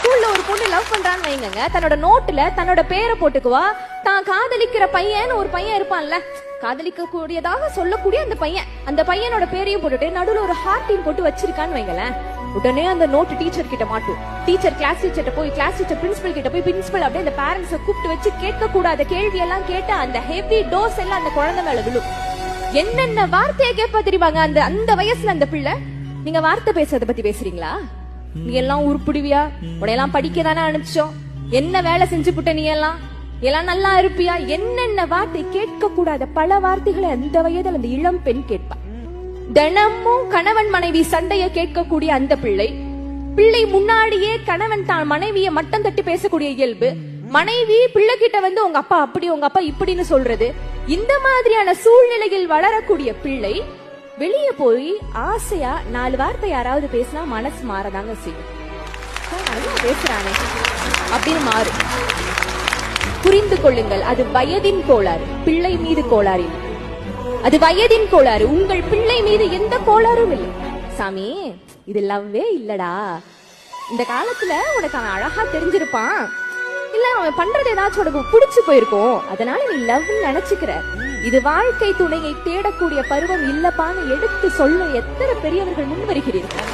ஸ்கூல்ல ஒரு பொண்ணு லவ் பண்றான்னு வைங்க, தன்னோட நோட்டுல தன்னோட பேரை போட்டுக்குவா. தான் காதலிக்கிற பையன் ஒரு பையன் இருப்பான்ல, காதலிக்க கூடியதாக சொல்லக்கூடிய அந்த பையனோட பேரையும் போட்டுட்டு நடுவுல ஒரு ஹார்ட்டின் போட்டு வச்சிருக்கான்னு வைங்களேன். உடனே அந்த நோட்டு டீச்சர் கிட்ட மாட்டும். டீச்சர் கிளாஸ் டீச்சர்ட்ட போய், கிளாஸ் டீச்சர் பிரின்சிபல் கிட்ட போய், பிரின்சிபல் அப்படியே அந்த பேரண்ட்ஸை கூப்பிட்டு வச்சு கேட்க கூடாத கேள்வி எல்லாம் கேட்டு அந்த ஹெவி டோஸ் எல்லாம் அந்த குழந்தை மேல விழும். என்னென்ன வார்த்தையை கேட்பா தெரியுவாங்க அந்த வயசுல அந்த பிள்ளை. நீங்க வார்த்தை பேசுறத பத்தி பேசுறீங்களா? நீ எல்லாம் உருப்பிடுவியா? உடையெல்லாம் படிக்க தானே அனுப்பிச்சோம், என்ன வேலை செஞ்சு புட்ட, நீ எல்லாம் நல்லா இருப்பியா? என்னென்ன வார்த்தை கேட்க கூடாத பல வார்த்தைகளை அந்த வயதில் அந்த இளம் பெண் கேட்பா. தினமும் கணவன் மனைவி சண்டைய கேட்கக்கூடிய அந்த பிள்ளை முன்னாடியே கணவன் தான் மனைவியை மட்டம் தட்டி பேசக்கூடிய இயல்பு, மனைவி பிள்ளை கிட்ட வந்து உங்க அப்பா அப்படி உங்க அப்பா இப்படின்னு சொல்றது, இந்த மாதிரியான சூழ்நிலையில் வளரக்கூடிய பிள்ளை வெளியே போய் ஆசையா 4 வார்த்தை யாராவது பேசினா மனசு மாறதாங்க செய்யும். பேசுறானே அப்படின்னு மாறும். புரிந்து கொள்ளுங்கள், அது வயதின் கோளாறு, பிள்ளை மீது கோளாறு. அது வயதின் கோளாறு, உங்கள் பிள்ளை மீது எந்த கோளாறும் இல்லை. சாமி இது லவ்வே இல்லடா, இந்த காலத்துல உனக்கு அவன் அழகா தெரிஞ்சிருப்பான், இல்ல அவன் பண்றது ஏதாச்சும் உனக்கு பிடிச்சு போயிருக்கும், அதனால நீ லவ் நினைச்சுக்கிற. இது வாழ்க்கை துணையை தேடக்கூடிய பருவம் இல்லப்பான்னு எடுத்து சொல்ல எத்தனை பெரியவர்கள் முன் வருகிறீர்கள்.